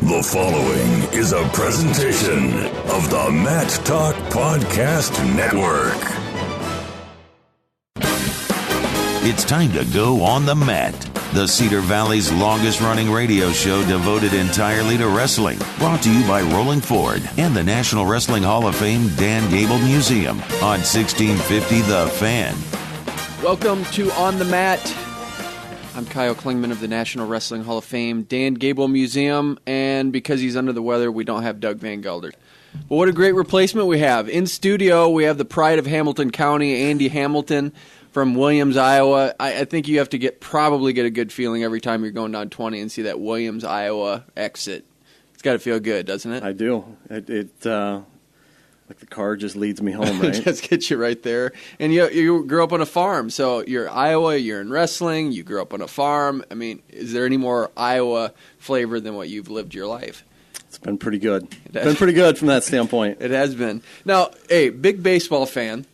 The following is a presentation of the Mat Talk Podcast Network. It's time to go on the mat. The Cedar Valley's longest-running radio show devoted entirely to wrestling. Brought to you by Rolling Ford and the National Wrestling Hall of Fame Dan Gable Museum on 1650 The Fan. Welcome to On the Mat. I'm Kyle Klingman of the National Wrestling Hall of Fame, Dan Gable Museum, and because he's under the weather, we don't have Doug Van Gelder. But what a great replacement we have. In studio, we have the pride of Hamilton County, Andy Hamilton from Williams, Iowa. I think you have to probably get a good feeling every time you're going down 20 and see that Williams, Iowa exit. It's got to feel good, doesn't it? I do. Like the car just leads me home, right? Just gets you right there. And you grew up on a farm, so you're Iowa, you're in wrestling, you grew up on a farm. I mean, is there any more Iowa flavor than what you've lived your life? It's been pretty good. It's been pretty good from that standpoint. It has been. Now, hey, big baseball fan.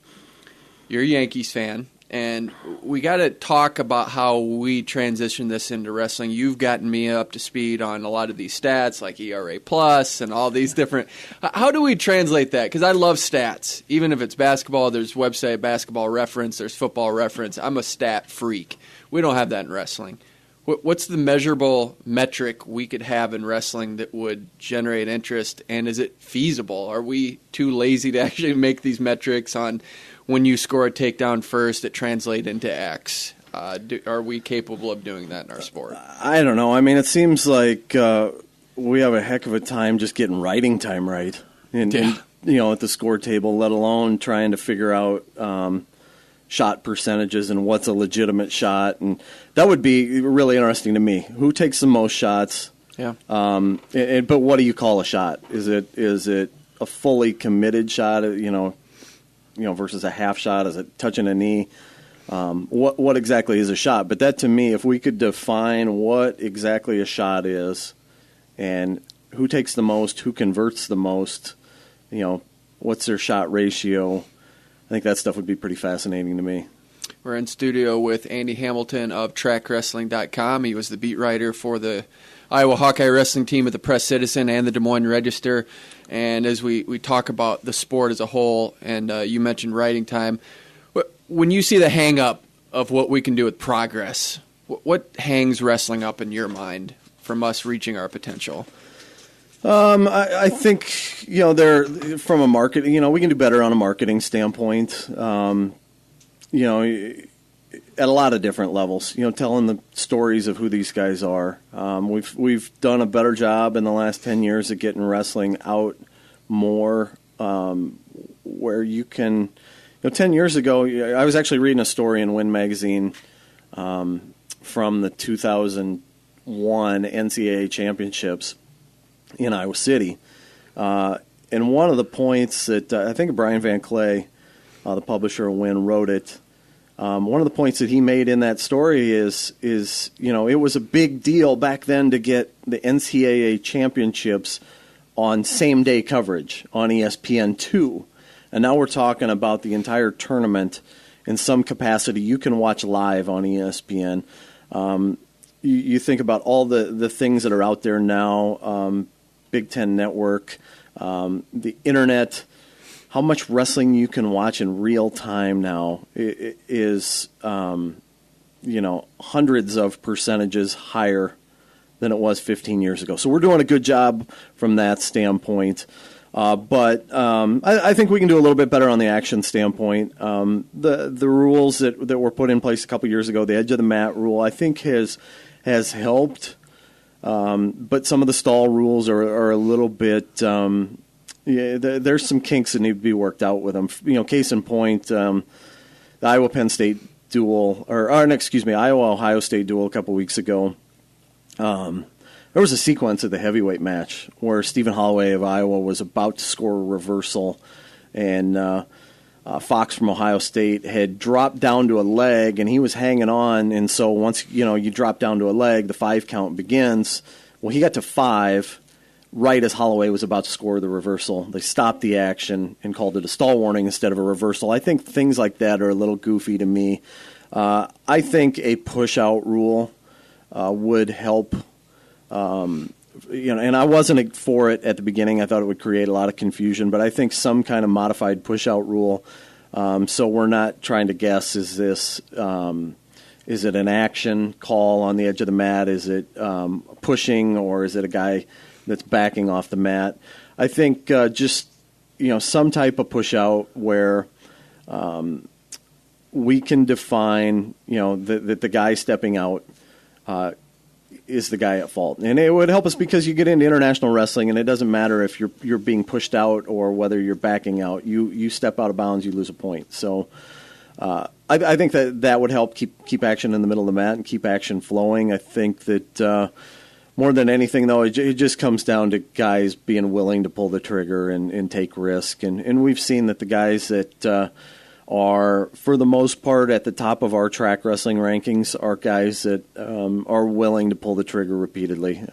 You're a Yankees fan. And we got to talk about how we transition this into wrestling. You've gotten me up to speed on a lot of these stats, like ERA plus and all these different. How do we translate that? Because I love stats. Even if it's basketball, there's website basketball reference, there's football reference. I'm a stat freak. We don't have that in wrestling. What's the measurable metric we could have in wrestling that would generate interest? And is it feasible? Are we too lazy to actually make these metrics on when you score a takedown first, it translates into X? Are we capable of doing that in our sport? I don't know. I mean, it seems like we have a heck of a time just getting writing time right. And at the score table, let alone trying to figure out shot percentages and what's a legitimate shot. And that would be really interesting to me. Who takes the most shots? Yeah. But what do you call a shot? Is it a fully committed shot, versus a half shot? Is it touching a knee? What exactly is a shot? But that, to me, if we could define what exactly a shot is and who takes the most, who converts the most, what's their shot ratio, I think that stuff would be pretty fascinating to me. We're in studio with Andy Hamilton of TrackWrestling.com. He was the beat writer for the Iowa Hawkeye wrestling team at the Press-Citizen and the Des Moines Register. And as we talk about the sport as a whole, and you mentioned writing time, when you see the hang-up of what we can do with progress, what hangs wrestling up in your mind from us reaching our potential? I think, they're from a marketing, we can do better on a marketing standpoint, at a lot of different levels, telling the stories of who these guys are. We've done a better job in the last 10 years of getting wrestling out more, where you can, 10 years ago, I was actually reading a story in Win Magazine from the 2001 NCAA championships in Iowa City. And one of the points that I think Brian Van Clay, the publisher of Win, wrote it. One of the points that he made in that story is it was a big deal back then to get the NCAA championships on same-day coverage on ESPN2. And now we're talking about the entire tournament in some capacity. You can watch live on ESPN. You think about all the things that are out there now, Big Ten Network, the Internet. How much wrestling you can watch in real time now is, hundreds of percentages higher than it was 15 years ago. So we're doing a good job from that standpoint. But I think we can do a little bit better on the action standpoint. The rules that were put in place a couple years ago, the edge of the mat rule, I think has helped. But some of the stall rules are a little bit. There's some kinks that need to be worked out with them. Case in point, the Iowa-Penn State duel, Iowa-Ohio State duel a couple weeks ago. There was a sequence of the heavyweight match where Stephen Holloway of Iowa was about to score a reversal, and Fox from Ohio State had dropped down to a leg, and he was hanging on. And so once you drop down to a leg, the 5 count begins. Well, he got to 5. Right as Holloway was about to score the reversal. They stopped the action and called it a stall warning instead of a reversal. I think things like that are a little goofy to me. I think a push-out rule would help and I wasn't for it at the beginning. I thought it would create a lot of confusion, but I think some kind of modified push-out rule, so we're not trying to guess, is it an action call on the edge of the mat? Is it pushing, or is it a guy that's backing off the mat? I think just some type of push-out where we can define that the guy stepping out is the guy at fault. And it would help us because you get into international wrestling, and it doesn't matter if you're being pushed out or whether you're backing out. You step out of bounds, you lose a point. So I think that would help keep action in the middle of the mat and keep action flowing. I think that more than anything, though, it just comes down to guys being willing to pull the trigger and take risk. And we've seen that the guys that are, for the most part, at the top of our track wrestling rankings are guys that are willing to pull the trigger repeatedly.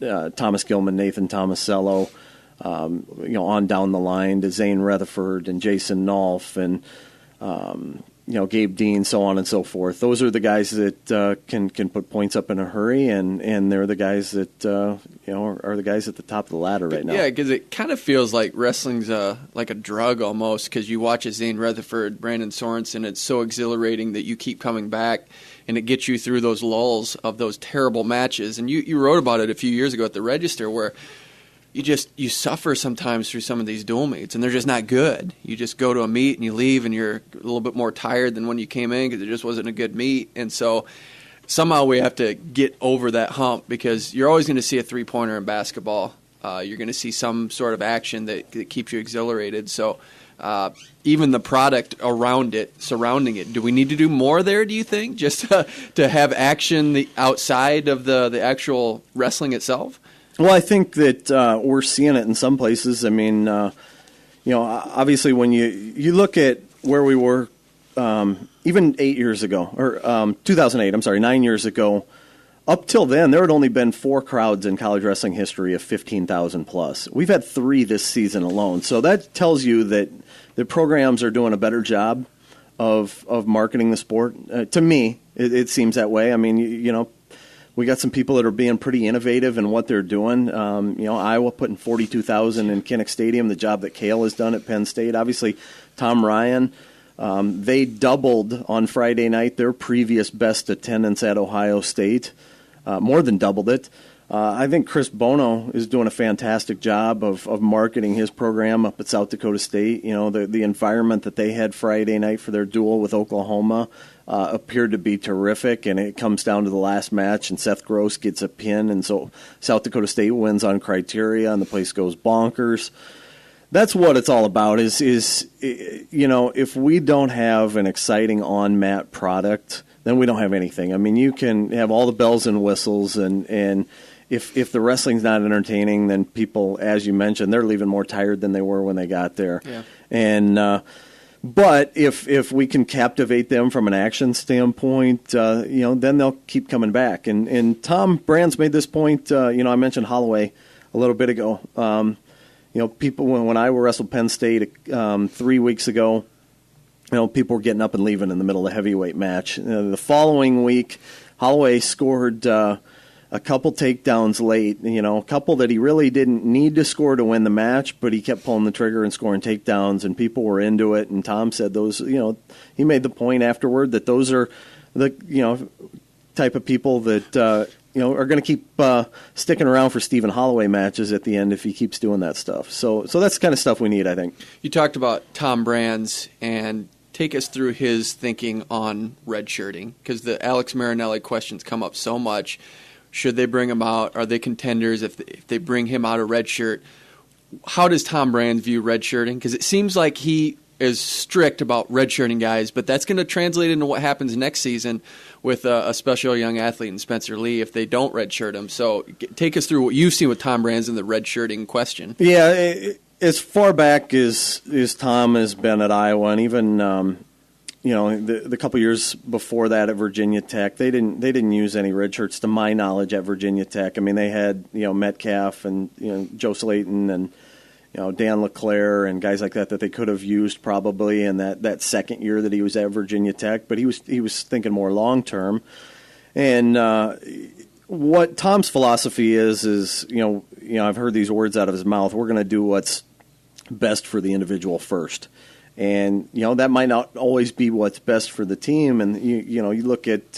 Thomas Gilman, Nathan Tomasello, on down the line to Zane Rutherford and Jason Nolf and Gabe Dean, so on and so forth. Those are the guys that can put points up in a hurry, and they're the guys that are the guys at the top of the ladder right now. Yeah, because it kind of feels like wrestling's like a drug almost. Because you watch a Zane Rutherford, Brandon Sorensen, it's so exhilarating that you keep coming back, and it gets you through those lulls of those terrible matches. And you wrote about it a few years ago at the Register, where you suffer sometimes through some of these dual meets, and they're just not good. You just go to a meet and you leave, and you're a little bit more tired than when you came in because it just wasn't a good meet. And so somehow we have to get over that hump, because you're always going to see a three-pointer in basketball. You're going to see some sort of action that keeps you exhilarated. So even the product around it, surrounding it, do we need to do more there, do you think, just to have action outside of the actual wrestling itself? Well, I think that we're seeing it in some places. I mean, obviously when you look at where we were even 8 years ago, or 2008, I'm sorry, 9 years ago, up till then, there had only been 4 crowds in college wrestling history of 15,000 plus. We've had 3 this season alone. So that tells you that the programs are doing a better job of marketing the sport. To me, it seems that way. I mean, we got some people that are being pretty innovative in what they're doing. Iowa putting 42,000 in Kinnick Stadium, the job that Cale has done at Penn State. Obviously, Tom Ryan, they doubled on Friday night their previous best attendance at Ohio State, more than doubled it. I think Chris Bono is doing a fantastic job of marketing his program up at South Dakota State. The environment that they had Friday night for their duel with Oklahoma appeared to be terrific, and it comes down to the last match, and Seth Gross gets a pin, and so South Dakota State wins on criteria, and the place goes bonkers. That's what it's all about, is if we don't have an exciting on-mat product, then we don't have anything. I mean, you can have all the bells and whistles, and if the wrestling's not entertaining, then people, as you mentioned, they're leaving more tired than they were when they got there. Yeah. And but if we can captivate them from an action standpoint, then they'll keep coming back. And Tom Brands made this point. I mentioned Holloway a little bit ago. People when I wrestled Penn State 3 weeks ago, people were getting up and leaving in the middle of the heavyweight match. The following week, Holloway scored a couple takedowns late, a couple that he really didn't need to score to win the match, but he kept pulling the trigger and scoring takedowns, and people were into it. And Tom said those, he made the point afterward that those are the, type of people that, are going to keep sticking around for Stephen Holloway matches at the end if he keeps doing that stuff. So that's the kind of stuff we need, I think. You talked about Tom Brands, and take us through his thinking on redshirting, because the Alex Marinelli questions come up so much. Should they bring him out? Are they contenders if they bring him out a redshirt? How does Tom Brands view redshirting? Because it seems like he is strict about redshirting guys, but that's going to translate into what happens next season with a special young athlete in Spencer Lee if they don't redshirt him. So take us through what you've seen with Tom Brands and the redshirting question. Yeah, as far back as Tom has been at Iowa, and even the couple years before that at Virginia Tech, they didn't use any red shirts to my knowledge at Virginia Tech. I mean, they had Metcalf and Joe Slayton and Dan LeClaire and guys like that they could have used probably in that second year that he was at Virginia Tech. But he was thinking more long term. And what Tom's philosophy is I've heard these words out of his mouth. We're going to do what's best for the individual first. And, that might not always be what's best for the team. And, you look at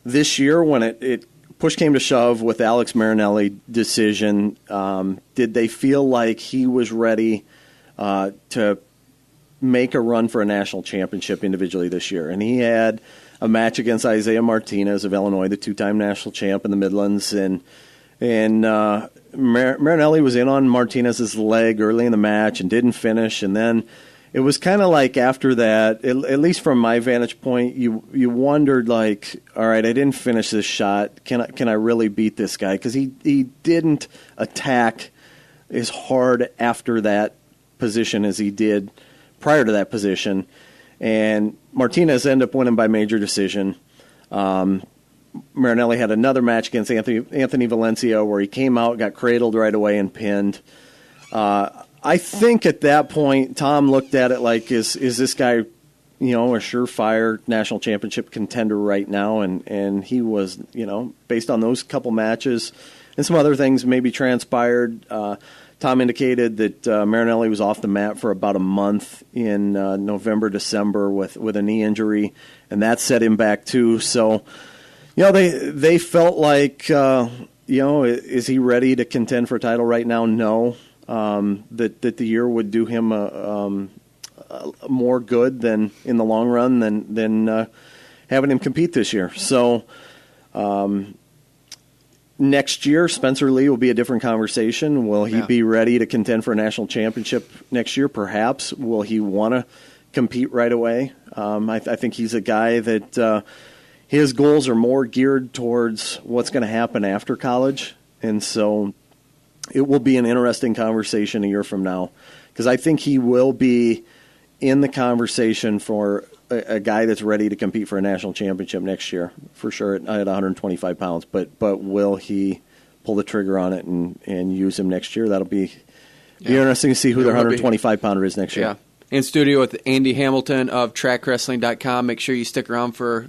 this year when it push came to shove with Alex Marinelli decision, did they feel like he was ready to make a run for a national championship individually this year? And he had a match against Isaiah Martinez of Illinois, the two-time national champ in the Midlands. And Marinelli was in on Martinez's leg early in the match and didn't finish. And then it was kind of like after that, at least from my vantage point, you wondered like, all right, I didn't finish this shot. Can I really beat this guy? Because he didn't attack as hard after that position as he did prior to that position. And Martinez ended up winning by major decision. Marinelli had another match against Anthony Valencia where he came out, got cradled right away, and pinned. I think at that point, Tom looked at it like, is this guy, a surefire national championship contender right now? And he was, based on those couple matches and some other things maybe transpired. Tom indicated that Marinelli was off the mat for about a month in November, December with a knee injury, and that set him back too. So, they felt like, is he ready to contend for a title right now? No. That the year would do him more good than in the long run than having him compete this year. So next year, Spencer Lee will be a different conversation. Will he be ready to contend for a national championship next year? Perhaps. Will he want to compete right away? I think he's a guy that his goals are more geared towards what's going to happen after college, and so it will be an interesting conversation a year from now, because I think he will be in the conversation for a guy that's ready to compete for a national championship next year, for sure, at 125 pounds. But will he pull the trigger on it and use him next year? That'll be interesting to see who their 125-pounder is next year. Yeah. In studio with Andy Hamilton of TrackWrestling.com. Make sure you stick around for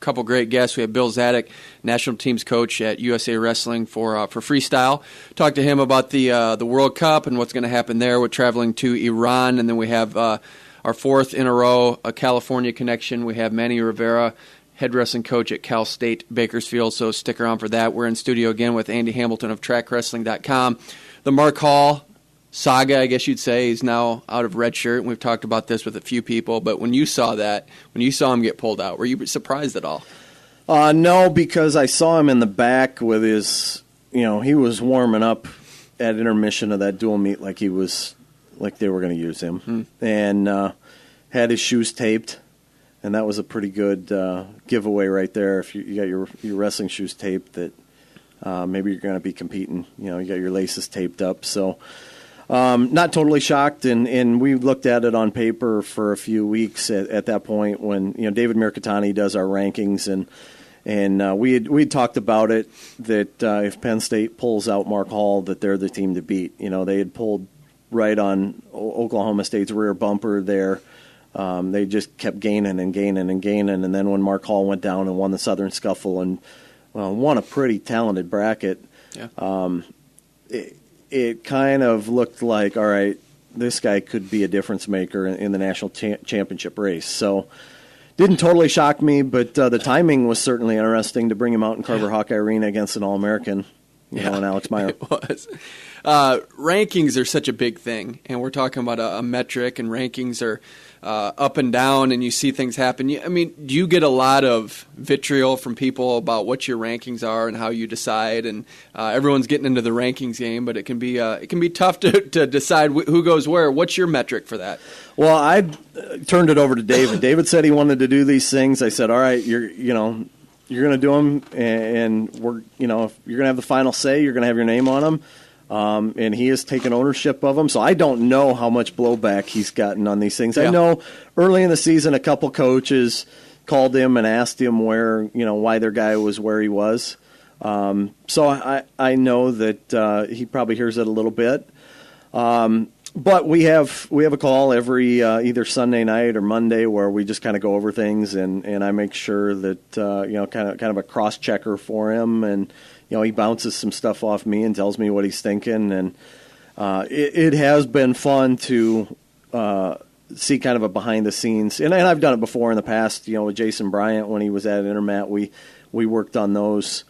couple great guests. We have Bill Zadick, national teams coach at USA Wrestling for Freestyle. Talk to him about the World Cup and what's going to happen there with traveling to Iran. And then we have our fourth in a row, a California connection. We have Manny Rivera, head wrestling coach at Cal State Bakersfield. So stick around for that. We're in studio again with Andy Hamilton of TrackWrestling.com. The Mark Hall saga, I guess you'd say, is now out of red shirt. We've talked about this with a few people, but when you saw him get pulled out, were you surprised at all? No, because I saw him in the back with his, he was warming up at intermission of that dual meet like they were going to use him, and had his shoes taped, and that was a pretty good giveaway right there. If you got your wrestling shoes taped, that maybe you're going to be competing. You got your laces taped up, so. Not totally shocked, and we looked at it on paper for a few weeks at that point when David Mirkatani does our rankings, and we talked about it that if Penn State pulls out Mark Hall, that they're the team to beat. They had pulled right on Oklahoma State's rear bumper there. They just kept gaining and gaining and gaining, and then when Mark Hall went down and won the Southern Scuffle and won a pretty talented bracket. Yeah. It kind of looked like, all right, this guy could be a difference maker in the national championship race. So didn't totally shock me, but the timing was certainly interesting to bring him out in Carver Hawkeye Arena against an All-American, and Alex Meyer. It was. Rankings are such a big thing, and we're talking about a metric, and rankings are up and down, and you see things happen. Do you get a lot of vitriol from people about what your rankings are and how you decide? And everyone's getting into the rankings game, but it can be tough to decide who goes where. What's your metric for that? Well, I turned it over to David. David said he wanted to do these things. I said, all right, you're going to do them, and we're if you're going to have the final say, you're going to have your name on them. And he has taken ownership of them. So I don't know how much blowback he's gotten on these things. Yeah. I know early in the season a couple coaches called him and asked him why their guy was where he was. So I know that he probably hears it a little bit. But we have a call every either Sunday night or Monday where we just kind of go over things, and I make sure that kind of a cross checker for him, and he bounces some stuff off me and tells me what he's thinking, and it has been fun to see kind of a behind the scenes, and I've done it before in the past. With Jason Bryant when he was at Intermat, we worked on those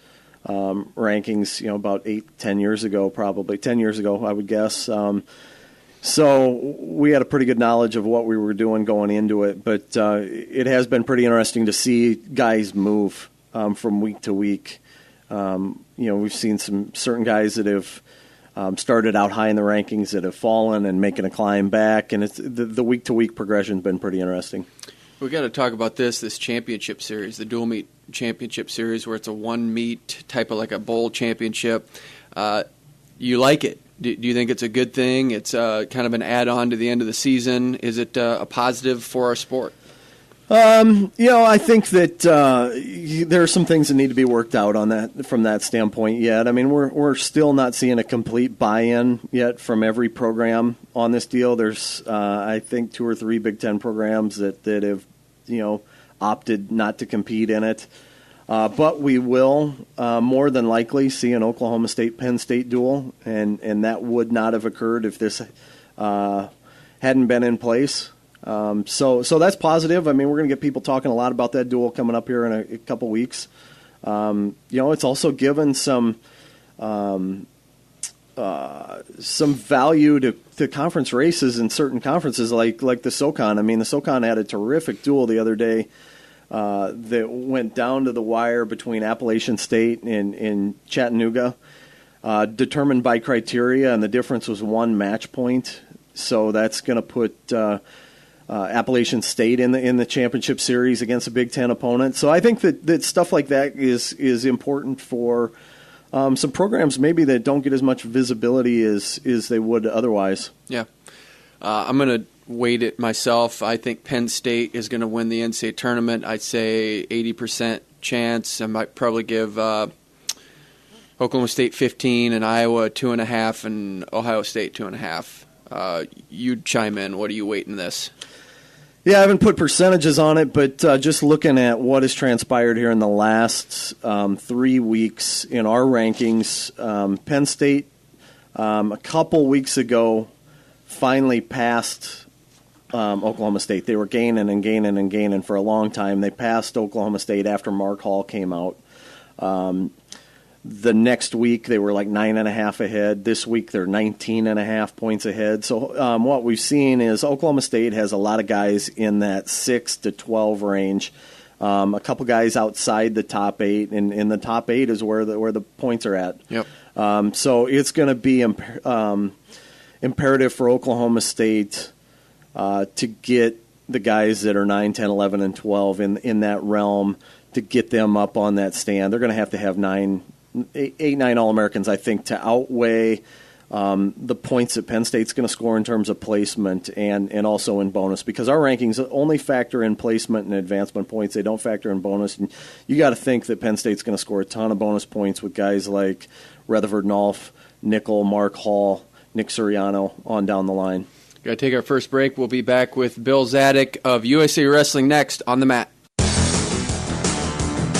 rankings, about 8-10 years ago, probably 10 years ago, I would guess. So we had a pretty good knowledge of what we were doing going into it, but it has been pretty interesting to see guys move from week to week. We've seen some certain guys that have started out high in the rankings that have fallen and making a climb back, and it's the week-to-week progression has been pretty interesting. We got to talk about this championship series, the dual meet championship series, where it's a one meet type of like a bowl championship. You like it? Do you think it's a good thing? It's kind of an add-on to the end of the season. Is it a positive for our sport? I think that there are some things that need to be worked out on that from that standpoint yet. I mean, we're still not seeing a complete buy-in yet from every program on this deal. There's I think 2 or 3 Big Ten programs that have opted not to compete in it. But we will more than likely see an Oklahoma State-Penn State duel, and that would not have occurred if this hadn't been in place. So that's positive. I mean, we're going to get people talking a lot about that duel coming up here in a couple weeks. It's also given some value to conference races in certain conferences like the SoCon. I mean, the SoCon had a terrific duel the other day that went down to the wire between Appalachian State and Chattanooga, determined by criteria, and the difference was 1 match point. So that's going to put Appalachian State in the championship series against a Big Ten opponent. So I think that stuff like that is important for some programs maybe that don't get as much visibility as they would otherwise. Yeah. I'm going to weight it myself. I think Penn State is going to win the NCAA tournament. I'd say 80% chance. I might probably give Oklahoma State 15 and Iowa 2.5 and Ohio State 2.5. You chime in. What are you weighting this? Yeah, I haven't put percentages on it, but just looking at what has transpired here in the last 3 weeks in our rankings, Penn State a couple weeks ago finally passed Oklahoma State. They were gaining and gaining and gaining for a long time. They passed Oklahoma State after Mark Hall came out. The next week, they were like 9.5 ahead. This week, they're 19.5 points ahead. So what we've seen is Oklahoma State has a lot of guys in that 6 to 12 range. A couple guys outside the top 8, and in the top 8 is where the points are at. Yep. So it's going to be imperative for Oklahoma State to get the guys that are 9, 10, 11, and 12 in that realm, to get them up on that stand. They're going to have 8, 9 All-Americans, I think, to outweigh the points that Penn State's going to score in terms of placement and also in bonus, because our rankings only factor in placement and advancement points. They don't factor in bonus. And you got to think that Penn State's going to score a ton of bonus points with guys like Rutherford Nolf, Nickel, Mark Hall, Nick Suriano on down the line. Got to take our first break. We'll be back with Bill Zadick of USA Wrestling next on the mat.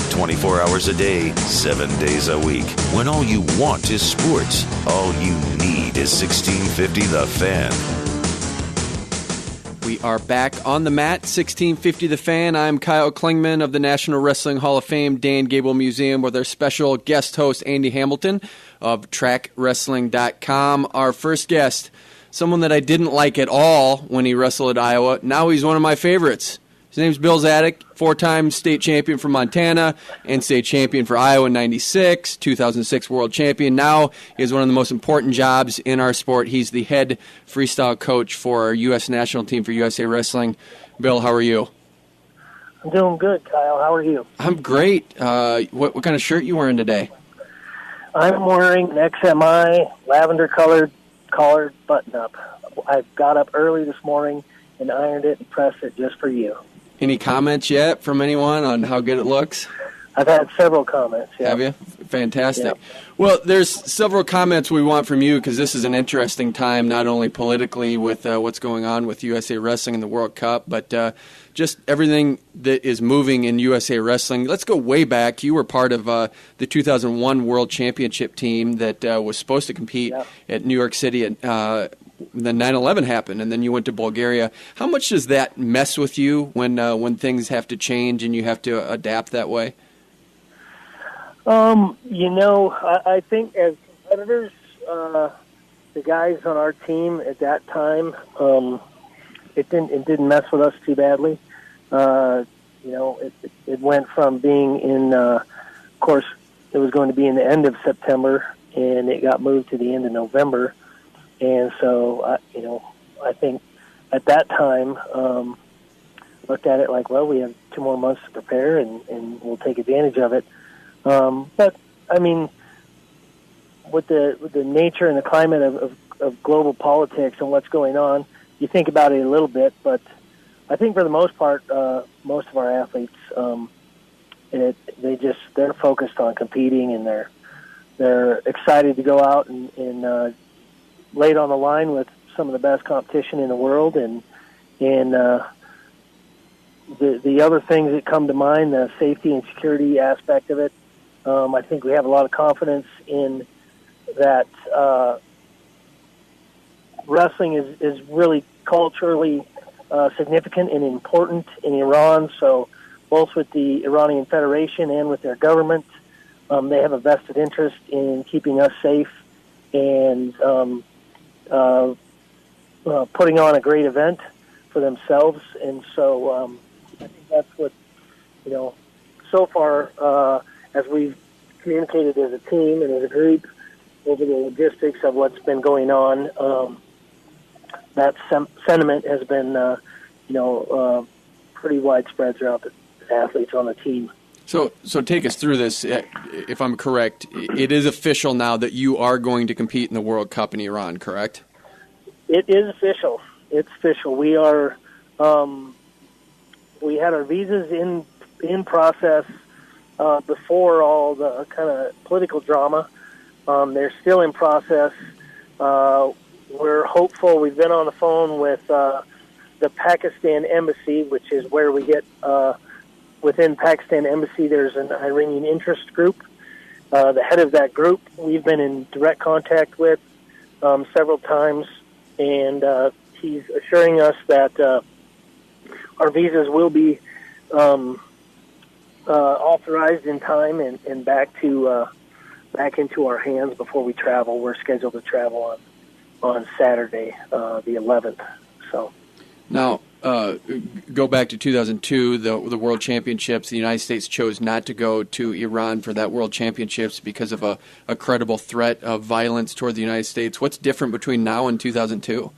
24 hours a day, 7 days a week. When all you want is sports, all you need is 1650 The Fan. We are back on the mat, 1650 The Fan. I'm Kyle Klingman of the National Wrestling Hall of Fame Dan Gable Museum with our special guest host Andy Hamilton of TrackWrestling.com. Our first guest, someone that I didn't like at all when he wrestled at Iowa. Now he's one of my favorites. His name's Bill Zadick, 4-time state champion for Montana and state champion for Iowa in 96, 2006 world champion. Now he has one of the most important jobs in our sport. He's the head freestyle coach for our U.S. national team for USA Wrestling. Bill, how are you? I'm doing good, Kyle. How are you? I'm great. What kind of shirt you wearing today? I'm wearing an XMI lavender-colored collared button-up. I got up early this morning and ironed it and pressed it just for you. Any comments yet from anyone on how good it looks? I've had several comments. Yeah. Have you? Fantastic. Yeah. Well, there's several comments we want from you because this is an interesting time, not only politically with what's going on with USA Wrestling and the World Cup, but just everything that is moving in USA Wrestling. Let's go way back. You were part of the 2001 World Championship team that was supposed to compete at New York City at then 9/11 happened, and then you went to Bulgaria. How much does that mess with you when things have to change and you have to adapt that way? I think as competitors, the guys on our team at that time, it didn't mess with us too badly. It went from being in, of course, it was going to be in the end of September, and it got moved to the end of November. And so, I think at that time, looked at it like, well, we have 2 more months to prepare, and we'll take advantage of it. But I mean, with the nature and the climate of global politics and what's going on, you think about it a little bit. But I think for the most part, most of our athletes, they're focused on competing, and they're excited to go out and lay it on the line with some of the best competition in the world, and the other things that come to mind, the safety and security aspect of it. I think we have a lot of confidence in that. Wrestling is really culturally significant and important in Iran. So both with the Iranian Federation and with their government, they have a vested interest in keeping us safe and putting on a great event for themselves. And so I think that's what, so far, as we've communicated as a team and as a group over the logistics of what's been going on, that sentiment has been, pretty widespread throughout the athletes on the team. So take us through this. If I'm correct, it is official now that you are going to compete in the World Cup in Iran, correct? It is official. It's official. We are. We had our visas in process before all the kind of political drama. They're still in process. We're hopeful. We've been on the phone with the Pakistan Embassy, which is where we get. Within Pakistan Embassy, there's an Iranian interest group. The head of that group, we've been in direct contact with several times, and he's assuring us that our visas will be authorized in time and back into our hands before we travel. We're scheduled to travel on Saturday, the 11th. So now. Go back to 2002, the World Championships. The United States chose not to go to Iran for that World Championships because of a credible threat of violence toward the United States. What's different between now and 2002?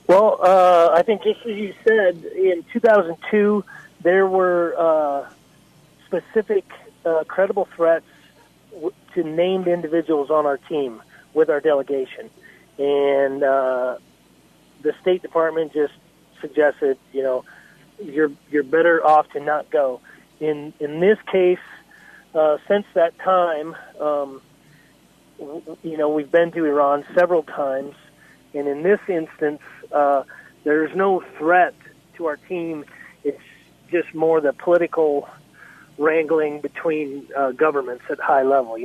Well, I think just as you said, in 2002, there were specific credible threats to named individuals on our team with our delegation. And the State Department just suggested, you're better off to not go. In this case, since that time, we've been to Iran several times, and in this instance, there's no threat to our team. It's just more the political wrangling between governments at high level.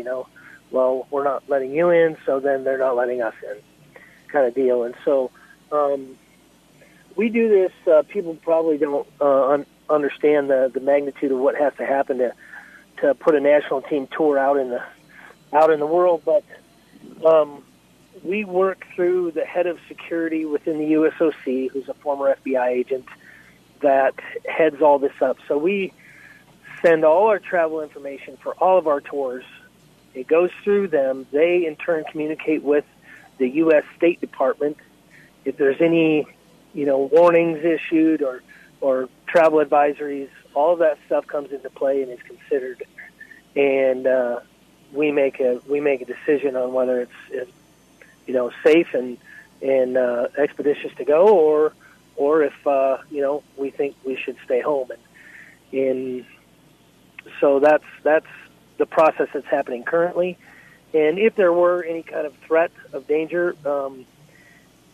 Well, we're not letting you in, so then they're not letting us in, kind of deal. And so. We do this. People probably don't understand the magnitude of what has to happen to put a national team tour out in the world. But we work through the head of security within the USOC, who's a former FBI agent that heads all this up. So we send all our travel information for all of our tours. It goes through them. They in turn communicate with the U.S. State Department if there's any warnings issued or travel advisories. All of that stuff comes into play and is considered, and we make a decision on whether it's safe and expeditious to go, or if we think we should stay home. And so that's the process that's happening currently. And if there were any kind of threat of danger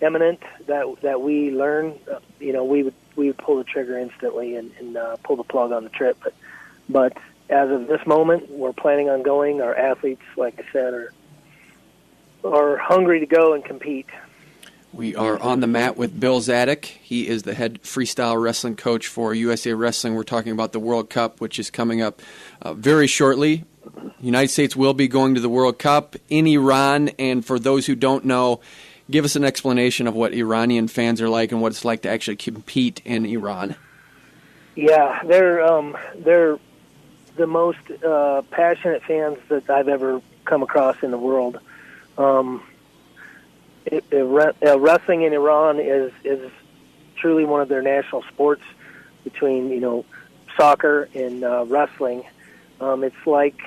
imminent that we learn, we would pull the trigger instantly and pull the plug on the trip. But as of this moment, we're planning on going. Our athletes, like I said, are hungry to go and compete. We are on the mat with Bill Zadick. He is the head freestyle wrestling coach for USA Wrestling. We're talking about the World Cup, which is coming up very shortly. The United States will be going to the World Cup in Iran. And for those who don't know, give us an explanation of what Iranian fans are like and what it's like to actually compete in Iran. Yeah, they're the most passionate fans that I've ever come across in the world. Wrestling in Iran is truly one of their national sports. Between soccer and wrestling, it's like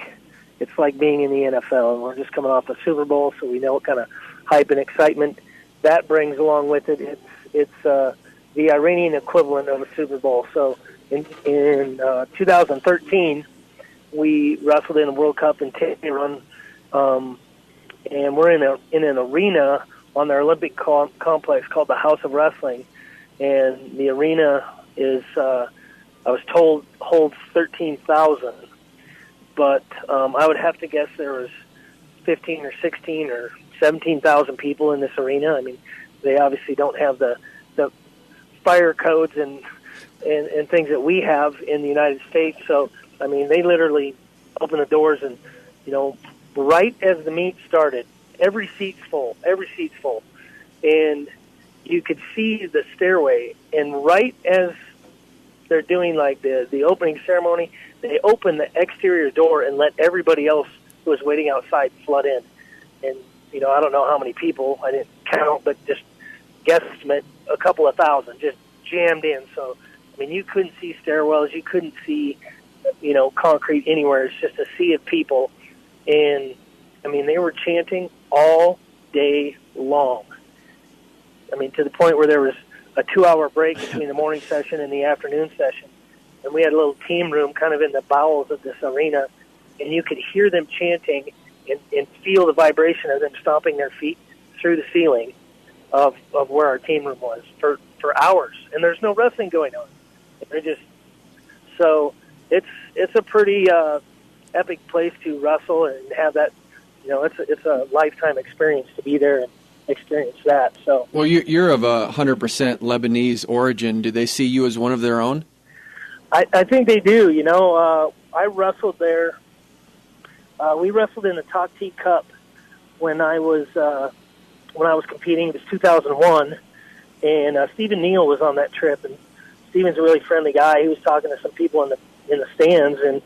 being in the NFL. And we're just coming off a Super Bowl, so we know what kind of hype and excitement that brings along with it. It's the Iranian equivalent of a Super Bowl. So in 2013, we wrestled in a World Cup in Tehran, and we're in an arena on their Olympic complex called the House of Wrestling, and the arena is, I was told, holds 13,000, but I would have to guess there was 15 or 16 or 17,000 people in this arena. I mean, they obviously don't have the fire codes and things that we have in the United States. So, I mean, they literally open the doors and, right as the meet started, every seat's full. And you could see the stairway, and right as they're doing like the opening ceremony, they open the exterior door and let everybody else who was waiting outside flood in. And, I don't know how many people, I didn't count, but just guesstimate a couple of thousand just jammed in. So, I mean, you couldn't see stairwells, you couldn't see, concrete anywhere. It's just a sea of people. And, I mean, they were chanting all day long. I mean, to the point where there was a 2-hour break between the morning session and the afternoon session. And we had a little team room kind of in the bowels of this arena, and you could hear them chanting and feel the vibration of them stomping their feet through the ceiling of where our team room was for hours. And there's no wrestling going on. So it's a pretty epic place to wrestle and have that. It's a lifetime experience to be there and experience that. So, well, you're of 100% Lebanese origin. Do they see you as one of their own? I think they do. I wrestled there. We wrestled in the Takti Cup when I was competing. It was 2001, and Stephen Neal was on that trip. And Stephen's a really friendly guy. He was talking to some people in the stands, and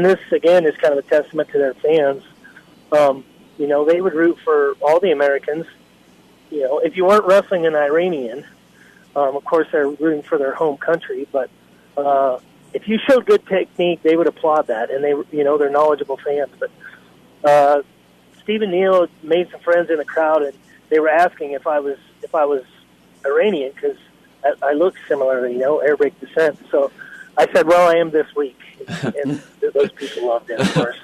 this again is kind of a testament to their fans. They would root for all the Americans. If you weren't wrestling an Iranian, of course they're rooting for their home country. But if you showed good technique, they would applaud that, and they're knowledgeable fans. But Stephen Neal made some friends in the crowd, and they were asking if I was Iranian because I looked similar, air brake descent. So I said, well, I am this week, and those people loved it, of course.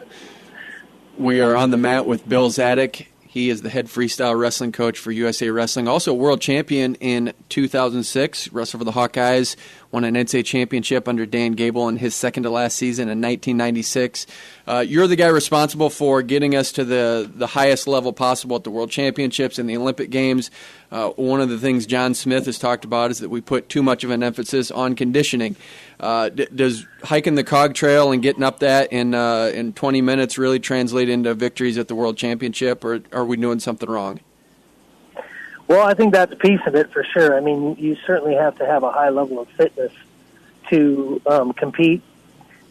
We are on the mat with Bill Zadick. He is the head freestyle wrestling coach for USA Wrestling, also world champion in 2006, wrestled for the Hawkeyes, won an NCAA championship under Dan Gable in his second-to-last season in 1996. You're the guy responsible for getting us to the highest level possible at the World Championships and the Olympic Games. One of the things John Smith has talked about is that we put too much of an emphasis on conditioning. Does hiking the Cog Trail and getting up that in 20 minutes really translate into victories at the World Championship, or are we doing something wrong? Well, I think that's a piece of it for sure. I mean, you certainly have to have a high level of fitness to compete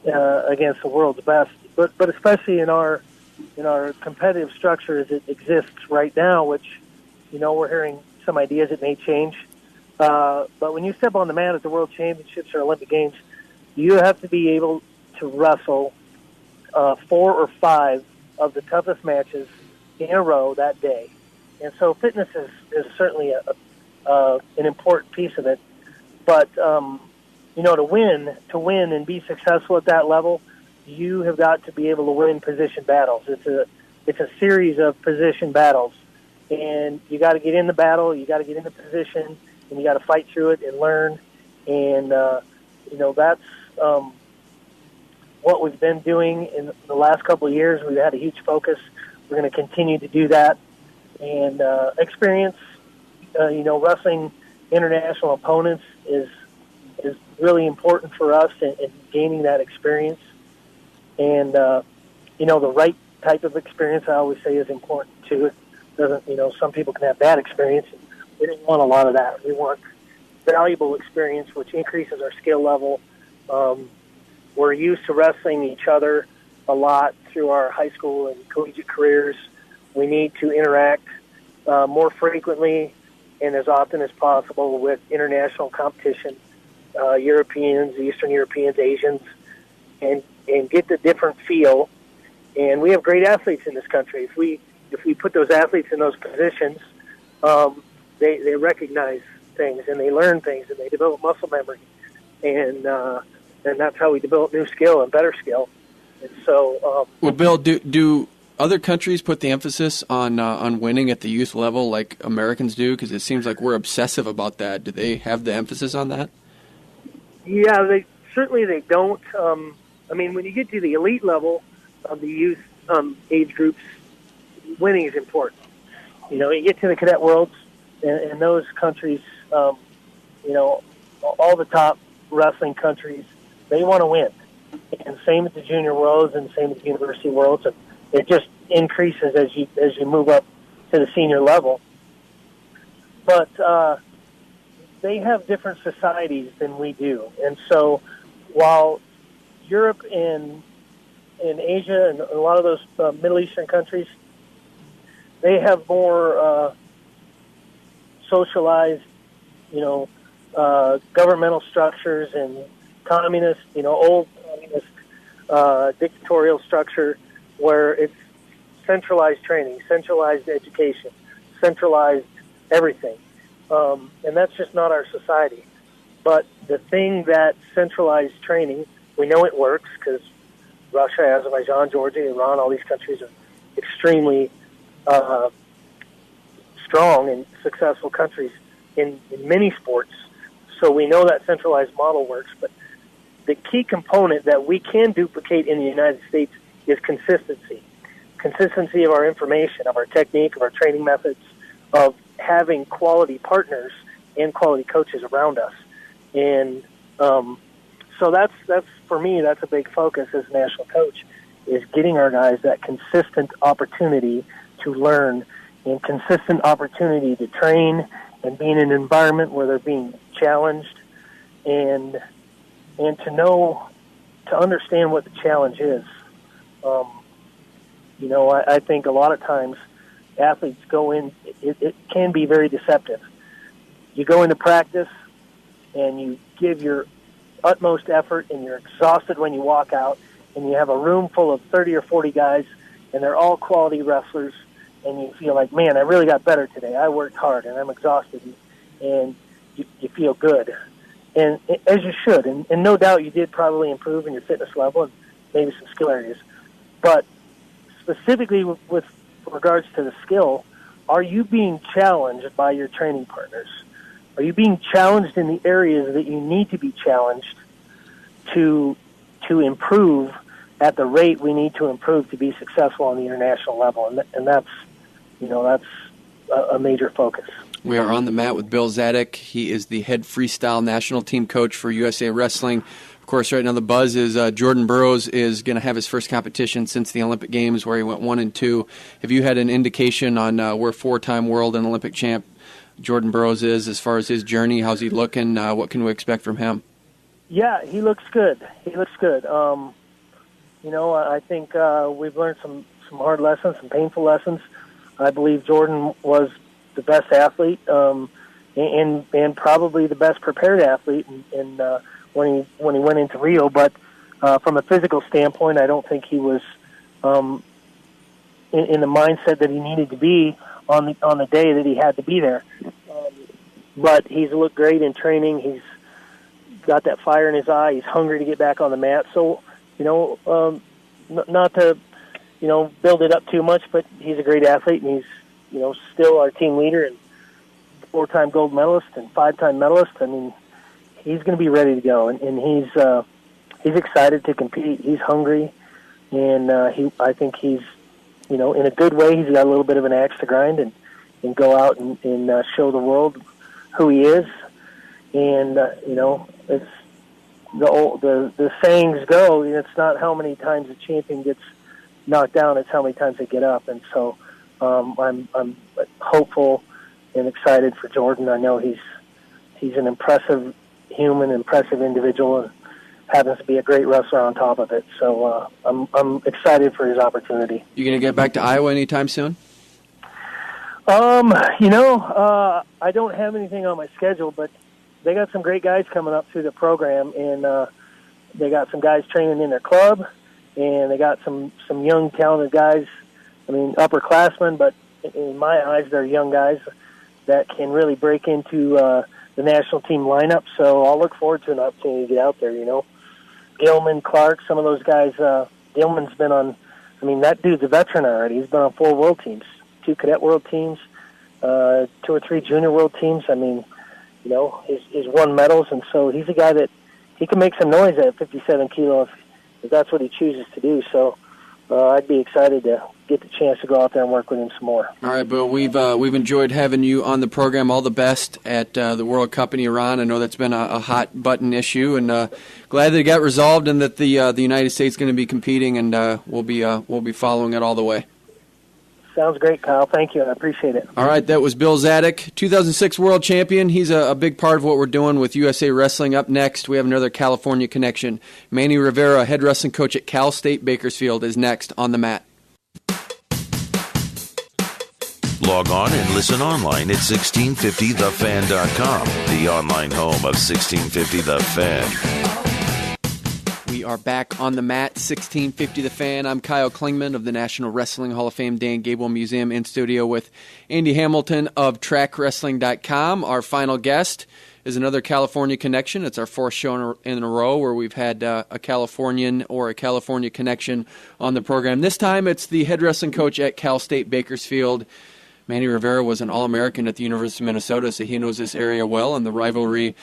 against the world's best. But especially in our competitive structure as it exists right now, which we're hearing some ideas it may change. But when you step on the mat at the World Championships or Olympic Games, you have to be able to wrestle 4 or 5 of the toughest matches in a row that day. And so fitness is certainly an important piece of it. But, to win and be successful at that level, you have got to be able to win position battles. It's a series of position battles, and you got to get in the battle, you got to get into position, and you got to fight through it and learn. And that's what we've been doing in the last couple of years. We've had a huge focus. We're going to continue to do that and experience. Wrestling international opponents is really important for us in gaining that experience. And, the right type of experience, I always say, is important, too. It doesn't, some people can have bad experience. We don't want a lot of that. We want valuable experience, which increases our skill level. We're used to wrestling each other a lot through our high school and collegiate careers. We need to interact more frequently and as often as possible with international competition, Europeans, Eastern Europeans, Asians, and get the different feel. And we have great athletes in this country. If we put those athletes in those positions, they recognize things and they learn things and they develop muscle memory, and that's how we develop new skill and better skill. And so, well, Bill, do other countries put the emphasis on winning at the youth level like Americans do? Because it seems like we're obsessive about that. Do they have the emphasis on that? Yeah, they don't. When you get to the elite level of the youth age groups, winning is important. You get to the cadet worlds, and those countries, all the top wrestling countries, they want to win. And same at the junior worlds and same at the university worlds. And it just increases as you move up to the senior level. But they have different societies than we do. And so while Europe and Asia and a lot of those Middle Eastern countries, they have more socialized, governmental structures and communist, old communist dictatorial structure where it's centralized training, centralized education, centralized everything. And that's just not our society. But the thing that centralized training, we know it works because Russia, Azerbaijan, Georgia, Iran, all these countries are extremely strong and successful countries in many sports. So we know that centralized model works. But the key component that we can duplicate in the United States is consistency. Consistency of our information, of our technique, of our training methods, of having quality partners and quality coaches around us. And so that's for me, that's a big focus as a national coach, is getting our guys that consistent opportunity to learn and consistent opportunity to train and be in an environment where they're being challenged and to understand what the challenge is. I think a lot of times athletes go in, it can be very deceptive. You go into practice and you give your utmost effort and you're exhausted when you walk out, and you have a room full of 30 or 40 guys and they're all quality wrestlers, and you feel like, man, I really got better today. I worked hard and I'm exhausted, and you feel good. And as you should, and no doubt you did probably improve in your fitness level and maybe some skill areas. But specifically with regards to the skill, are you being challenged by your training partners? Are you being challenged in the areas that you need to be challenged to improve at the rate we need to improve to be successful on the international level? And that's a major focus. We are on the mat with Bill Zadick. He is the head freestyle national team coach for USA Wrestling. Of course, right now the buzz is Jordan Burroughs is going to have his first competition since the Olympic Games, where he went 1-2. Have you had an indication on where four-time world and Olympic champ Jordan Burroughs is as far as his journey? How's he looking? What can we expect from him? Yeah, he looks good. I think we've learned some hard lessons, some painful lessons. I believe Jordan was the best athlete and probably the best prepared athlete when he went into Rio. But from a physical standpoint, I don't think he was in the mindset that he needed to be on the day that he had to be there. But he's looked great in training. He's got that fire in his eye. He's hungry to get back on the mat. So not to, build it up too much, but he's a great athlete, and he's, still our team leader and 4-time gold medalist and 5-time medalist. I mean, he's going to be ready to go, and he's excited to compete. He's hungry, and I think he's, in a good way. He's got a little bit of an axe to grind and go out and show the world who he is. And it's the sayings go. It's not how many times a champion gets knocked down; it's how many times they get up. And so I'm hopeful and excited for Jordan. I know he's an impressive human, impressive individual, and happens to be a great wrestler on top of it. So I'm excited for his opportunity. You going to get back to Iowa anytime soon? I don't have anything on my schedule, but they got some great guys coming up through the program, and they got some guys training in their club, and they got some young, talented guys. I mean, upperclassmen, but in my eyes, they're young guys that can really break into the national team lineup. So I'll look forward to an opportunity to get out there. Gilman, Clark, some of those guys. Gilman's been on. I mean, that dude's a veteran already. He's been on 4 world teams, 2 cadet world teams, 2 or 3 junior world teams. I mean, he's won medals, and so he's a guy that he can make some noise at 57 kilo if that's what he chooses to do. So I'd be excited to get the chance to go out there and work with him some more. All right, Bill, we've enjoyed having you on the program. All the best at the World Cup in Iran. I know that's been a hot button issue, and glad that it got resolved and that the United States is going to be competing, and we'll be following it all the way. Sounds great, Kyle. Thank you. I appreciate it. All right, that was Bill Zadick, 2006 world champion. He's a big part of what we're doing with USA Wrestling. Up next, we have another California connection. Manny Rivera, head wrestling coach at Cal State Bakersfield, is next on the mat. Log on and listen online at 1650thefan.com, the online home of 1650 The Fan. We are back on the mat, 1650 The Fan. I'm Kyle Klingman of the National Wrestling Hall of Fame Dan Gable Museum, in studio with Andy Hamilton of TrackWrestling.com. Our final guest is another California connection. It's our 4th show in a row where we've had a Californian or a California connection on the program. This time it's the head wrestling coach at Cal State Bakersfield. Manny Rivera was an All-American at the University of Minnesota, so he knows this area well and the rivalry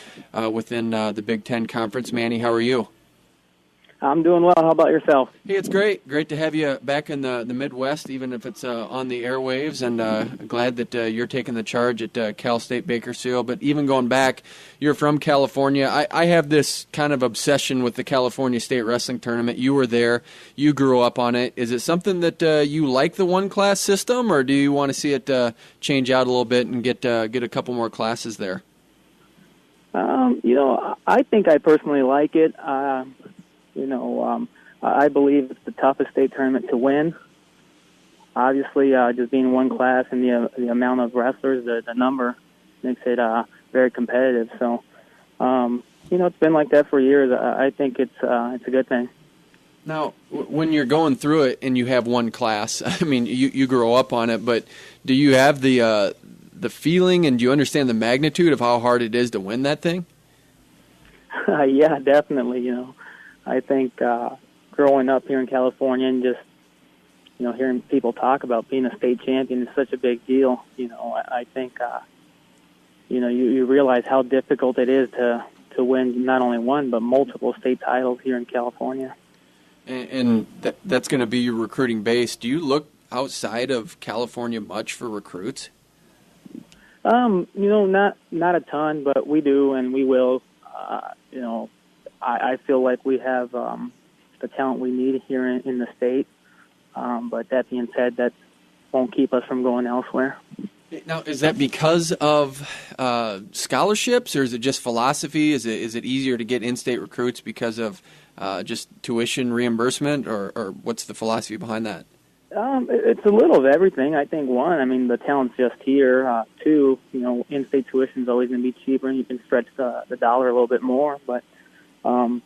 within the Big Ten Conference. Manny, how are you? I'm doing well. How about yourself? Hey, it's great. Great to have you back in the Midwest, even if it's on the airwaves, and glad that you're taking the charge at Cal State Bakersfield. But even going back, you're from California. I have this kind of obsession with the California State Wrestling Tournament. You were there. You grew up on it. Is it something that you like the one-class system, or do you want to see it change out a little bit and get a couple more classes there? I think I personally like it. I believe it's the toughest state tournament to win. Obviously, just being one class and the amount of wrestlers, the number makes it very competitive. So, it's been like that for years. I think it's a good thing. Now, when you're going through it and you have one class, I mean, you grow up on it, but do you have the feeling and do you understand the magnitude of how hard it is to win that thing? Yeah, definitely. I think growing up here in California and just, hearing people talk about being a state champion is such a big deal. I think, you realize how difficult it is to win not only one but multiple state titles here in California. And that's going to be your recruiting base. Do you look outside of California much for recruits? Not a ton, but we do and we will. I feel like we have the talent we need here in the state. But that being said, that won't keep us from going elsewhere. Now, is that because of scholarships, or is it just philosophy? Is it easier to get in-state recruits because of just tuition reimbursement, or what's the philosophy behind that? It's a little of everything. I think, one, the talent's just here. Two, in-state tuition's always going to be cheaper, and you can stretch the dollar a little bit more. But at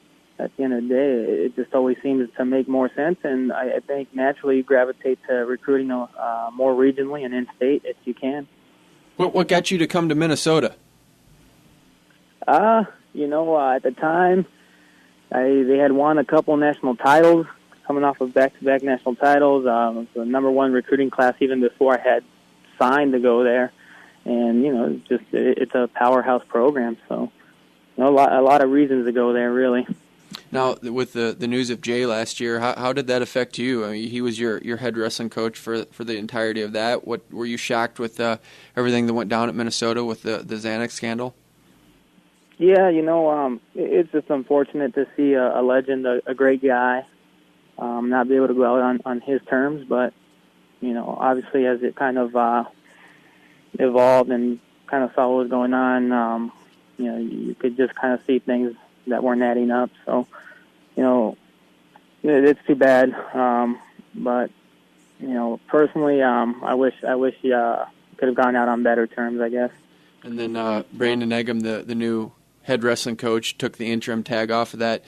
the end of the day, it just always seems to make more sense, and I think naturally you gravitate to recruiting more regionally and in-state if you can. What got you to come to Minnesota? At the time, They had won a couple national titles, coming off of back-to-back national titles. The number one recruiting class even before I had signed to go there. And, it's a powerhouse program. So, a lot of reasons to go there, really. Now, with the news of Jay last year, how did that affect you? I mean, he was your head wrestling coach for the entirety of that. What were you shocked with everything that went down at Minnesota with the Zadick scandal? Yeah, it's just unfortunate to see a legend, a great guy, not be able to go out on his terms. But, obviously as it kind of evolved and kind of saw what was going on, you could just kind of see things that weren't adding up. So, it's too bad. But, personally, I wish he could have gone out on better terms, I guess. And then Brandon Eggum, the new head wrestling coach, took the interim tag off of that.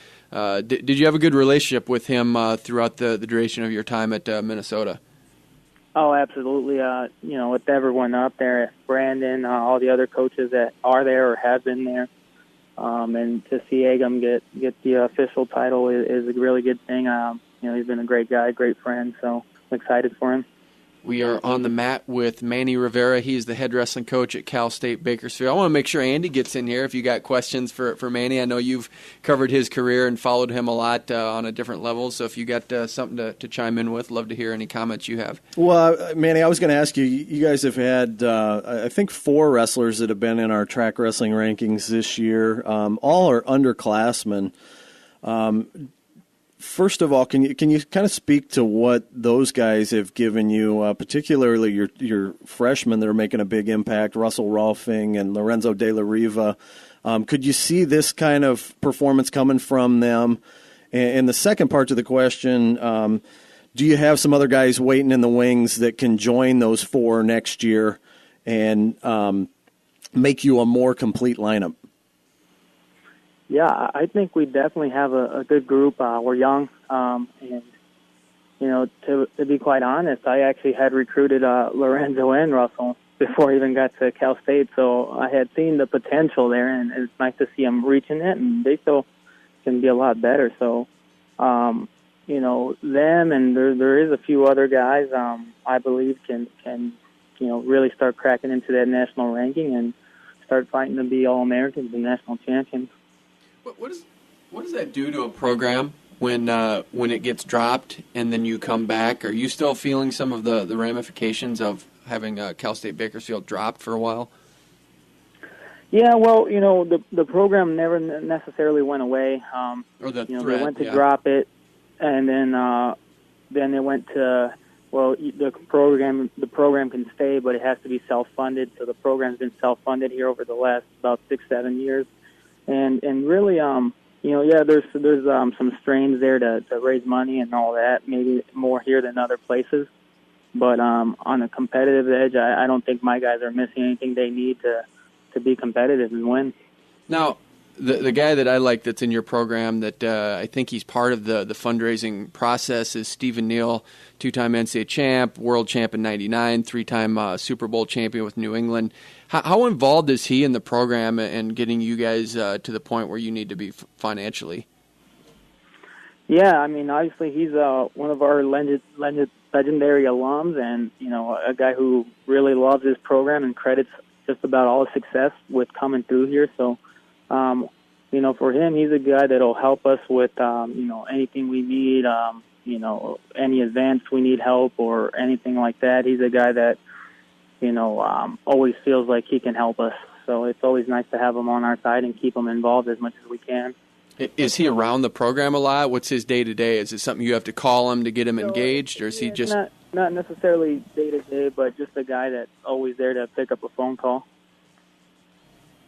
Did you have a good relationship with him throughout the duration of your time at Minnesota? Oh, absolutely. With everyone up there, Brandon, all the other coaches that are there or have been there, and to see Eggum get the official title is a really good thing. He's been a great guy, great friend, so I'm excited for him. We are on the mat with Manny Rivera. He's the head wrestling coach at Cal State Bakersfield. I want to make sure Andy gets in here if you got questions for Manny. I know you've covered his career and followed him a lot on a different level, so if you got something to chime in with, love to hear any comments you have. Well, Manny, I was going to ask you, you guys have had, I think, 4 wrestlers that have been in our track wrestling rankings this year. All are underclassmen. First of all, can you kind of speak to what those guys have given you, particularly your freshmen that are making a big impact, Russell Rolfing and Lorenzo De La Riva? Could you see this kind of performance coming from them? And the second part to the question, do you have some other guys waiting in the wings that can join those 4 next year and make you a more complete lineup? Yeah, I think we definitely have a good group. We're young, and to be quite honest, I actually had recruited Lorenzo and Russell before I even got to Cal State, so I had seen the potential there, and it's nice to see them reaching it, and they still can be a lot better. So, them, and there is a few other guys I believe can really start cracking into that national ranking and start fighting to be All-Americans and national champions. What does that do to a program when it gets dropped and then you come back? Are you still feeling some of the ramifications of having Cal State Bakersfield dropped for a while? Yeah, well, the program never necessarily went away. They went to drop it, and then they went to, well, the program can stay, but it has to be self-funded. So the program's been self-funded here over the last about 6-7 years. And really, there's some strains there to raise money and all that, maybe more here than other places. But on a competitive edge, I don't think my guys are missing anything they need to be competitive and win. Now, the guy that I like that's in your program that I think he's part of the fundraising process is Stephen Neal, 2-time NCAA champ, world champ in '99, 3-time Super Bowl champion with New England. How involved is he in the program and getting you guys to the point where you need to be financially? Yeah, I mean, obviously he's one of our legendary alums, and a guy who really loves his program and credits just about all the success with coming through here. So, for him, he's a guy that'll help us with anything we need, any events we need help or anything like that. He's a guy that always feels like he can help us. So it's always nice to have him on our side and keep him involved as much as we can. Is he around the program a lot? What's his day-to-day? Is it something you have to call him to get him engaged, or is he just... Not necessarily day-to-day, but just a guy that's always there to pick up a phone call.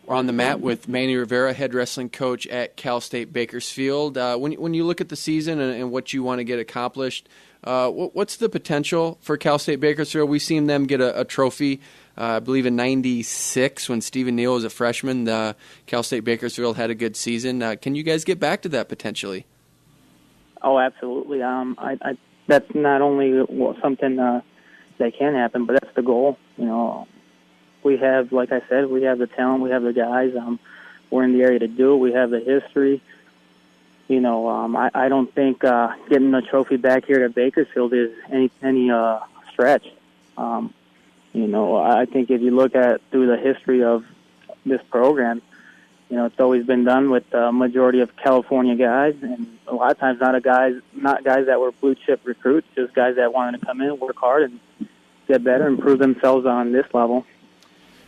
We're on the mat with Manny Rivera, head wrestling coach at Cal State Bakersfield. When you look at the season and what you want to get accomplished, what's the potential for Cal State Bakersfield? We've seen them get a trophy, I believe in '96 when Stephen Neal was a freshman. Cal State Bakersfield had a good season. Can you guys get back to that potentially? Oh, absolutely. That's not only something that can happen, but that's the goal. We have, like I said, we have the talent, we have the guys. We're in the area to do it. We have the history. I don't think getting the trophy back here to Bakersfield is any stretch. I think if you look at through the history of this program, it's always been done with the majority of California guys, and a lot of times not guys that were blue chip recruits, just guys that wanted to come in, work hard, and get better and prove themselves on this level.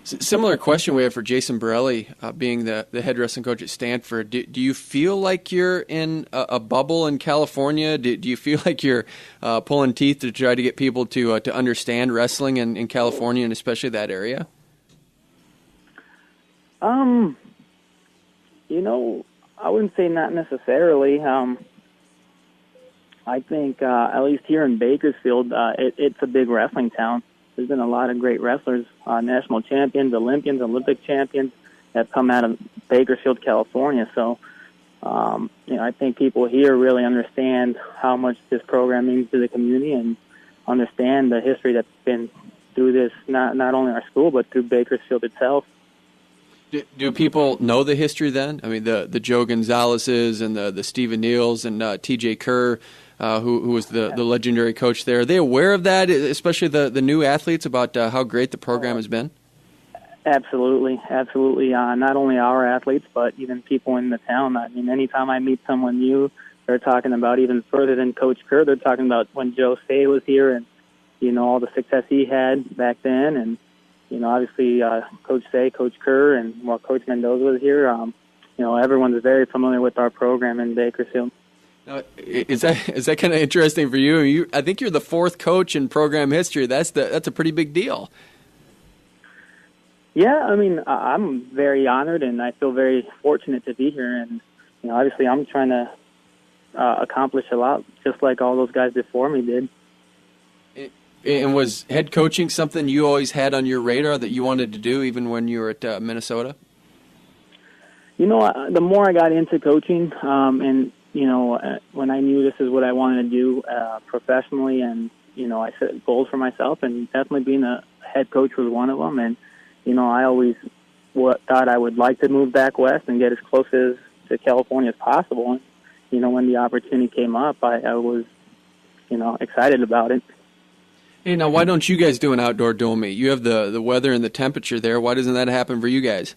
Similar question we have for Jason Borelli, being the head wrestling coach at Stanford. Do you feel like you're in a bubble in California? Do you feel like you're pulling teeth to try to get people to understand wrestling in California and especially that area? I wouldn't say not necessarily. I think at least here in Bakersfield, it's a big wrestling town. There's been a lot of great wrestlers, national champions, Olympians, Olympic champions that come out of Bakersfield, California. So, I think people here really understand how much this program means to the community and understand the history that's been through this, not only our school, but through Bakersfield itself. Do people know the history then? I mean, the Joe Gonzalez's and the Stephen Neals and T.J. Kerr, who was the legendary coach there. Are they aware of that, especially the new athletes, about how great the program has been? Absolutely. Not only our athletes, but even people in the town. I mean, anytime I meet someone new, they're talking about even further than Coach Kerr. They're talking about when Joe Say was here and, all the success he had back then. And, obviously Coach Say, Coach Kerr, and while Coach Mendoza was here, everyone's very familiar with our program in Bakersfield. Now, is that kind of interesting for you? I think you're the fourth coach in program history. That's a pretty big deal. Yeah, I mean, I'm very honored, and I feel very fortunate to be here. And obviously, I'm trying to accomplish a lot, just like all those guys before me did. And was head coaching something you always had on your radar that you wanted to do, even when you were at Minnesota? The more I got into coaching, and when I knew this is what I wanted to do professionally, and I set goals for myself, and definitely being a head coach was one of them. And I always thought I would like to move back west and get as close to California as possible. And when the opportunity came up, I was excited about it. Hey, now why don't you guys do an outdoor dual meet? You have the weather and the temperature there. Why doesn't that happen for you guys?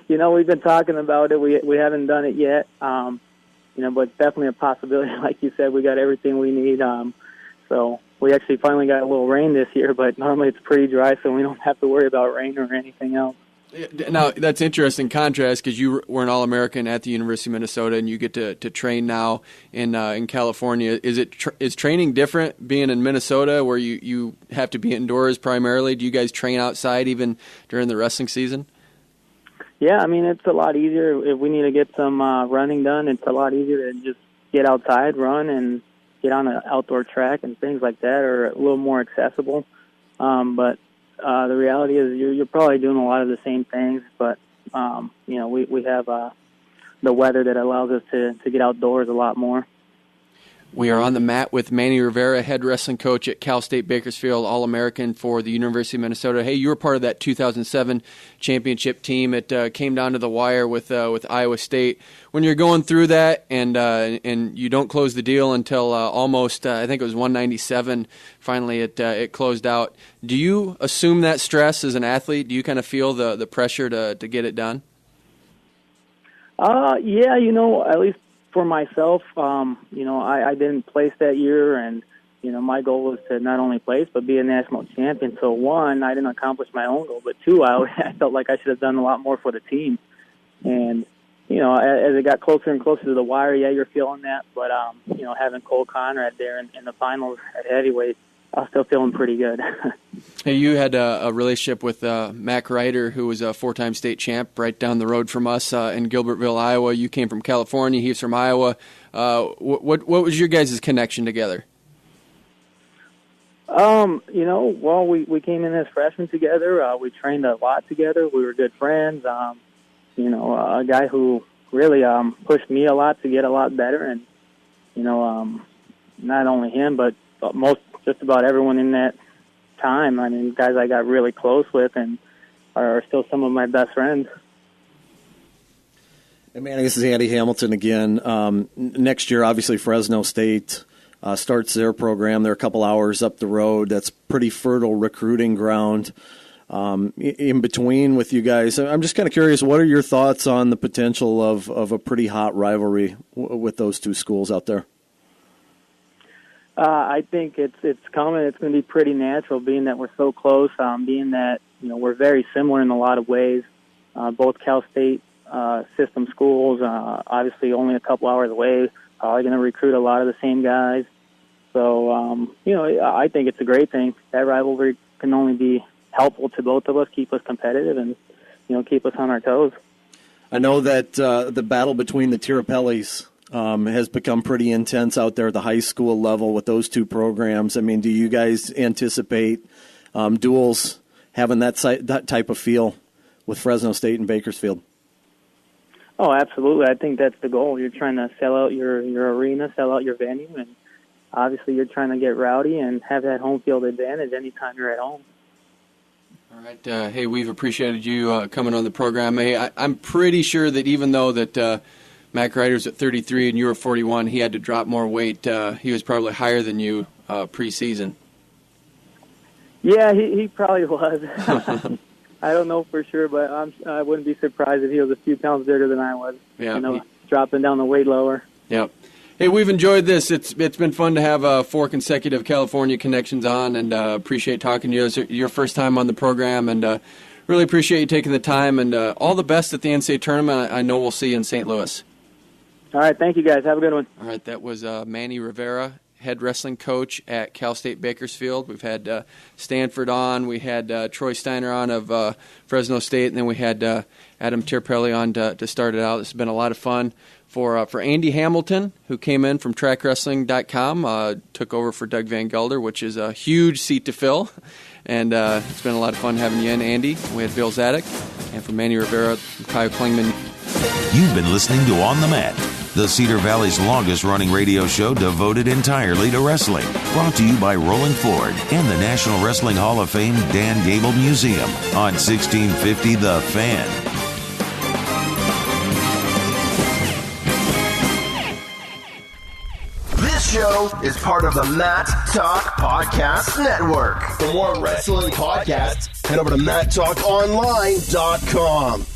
We've been talking about it. We haven't done it yet. But it's definitely a possibility. Like you said, we got everything we need. So we actually finally got a little rain this year, but normally it's pretty dry, so we don't have to worry about rain or anything else. Now, that's interesting contrast because you were an All-American at the University of Minnesota, and you get to train now in California. Is training different being in Minnesota where you have to be indoors primarily? Do you guys train outside even during the wrestling season? Yeah, I mean, it's a lot easier. If we need to get some running done, it's a lot easier to just get outside, run, and get on an outdoor track, and things like that are a little more accessible. But the reality is you're probably doing a lot of the same things, but, we have the weather that allows us to get outdoors a lot more. We are on the mat with Manny Rivera, head wrestling coach at Cal State Bakersfield, All-American for the University of Minnesota. Hey, you were part of that 2007 championship team. It came down to the wire with Iowa State. When you're going through that and you don't close the deal until almost, I think it was 197, finally it closed out. Do you assume that stress as an athlete? Do you kind of feel the pressure to get it done? Yeah, at least for myself, I didn't place that year, and, my goal was to not only place but be a national champion. So, one, I didn't accomplish my own goal, but two, I felt like I should have done a lot more for the team. And, as it got closer and closer to the wire, yeah, you're feeling that. But, having Cole Conrad there in the finals at heavyweight, I was still feeling pretty good. Hey, you had a relationship with Mac Ryder, who was a four-time state champ right down the road from us in Gilbertville, Iowa. You came from California. He's from Iowa. What was your guys' connection together? We came in as freshmen together. We trained a lot together. We were good friends. A guy who really pushed me a lot to get a lot better. And, not only him, but just about everyone in that time. I mean, guys I got really close with and are still some of my best friends. Hey, Manny, this is Andy Hamilton again. Next year, obviously, Fresno State starts their program. They're a couple hours up the road. That's pretty fertile recruiting ground. In between with you guys, I'm just kind of curious, what are your thoughts on the potential of a pretty hot rivalry with those two schools out there? I think it's coming. It's going to be pretty natural, being that we're so close. Being that we're very similar in a lot of ways. Both Cal State system schools, obviously only a couple hours away. Probably going to recruit a lot of the same guys. So I think it's a great thing. That rivalry can only be helpful to both of us, keep us competitive, and keep us on our toes. I know that the battle between the Tirapellis has become pretty intense out there at the high school level with those two programs. I mean, do you guys anticipate duels having that type of feel with Fresno State and Bakersfield? Oh, absolutely. I think that's the goal. You're trying to sell out your arena, sell out your venue, and obviously you're trying to get rowdy and have that home field advantage anytime you're at home. All right. Hey, we've appreciated you coming on the program. Hey, I'm pretty sure that even though that Mac Ryder's at 33 and you were 41, he had to drop more weight. He was probably higher than you preseason. Yeah, he probably was. I don't know for sure, but I wouldn't be surprised if he was a few pounds bigger than I was. Yeah, dropping down the weight lower. Yep. Hey, we've enjoyed this. It's been fun to have 4 consecutive California connections on, and appreciate talking to you. It's your first time on the program, and really appreciate you taking the time, and all the best at the NCAA tournament. I know we'll see you in St. Louis. All right, thank you guys. Have a good one. All right, that was Manny Rivera, head wrestling coach at Cal State Bakersfield. We've had Stanford on. We had Troy Steiner on of Fresno State, and then we had Adam Tirapelli on to start it out. This has been a lot of fun. For Andy Hamilton, who came in from TrackWrestling.com, took over for Doug Van Gelder, which is a huge seat to fill. And it's been a lot of fun having you in, Andy. We had Bill Zadick. And for Manny Rivera, Kyle Klingman. You've been listening to On the Mat, the Cedar Valley's longest-running radio show devoted entirely to wrestling. Brought to you by Rolling Ford and the National Wrestling Hall of Fame Dan Gable Museum on 1650 The Fan. This show is part of the Matt Talk Podcast Network. For more wrestling podcasts, head over to MattTalkOnline.com.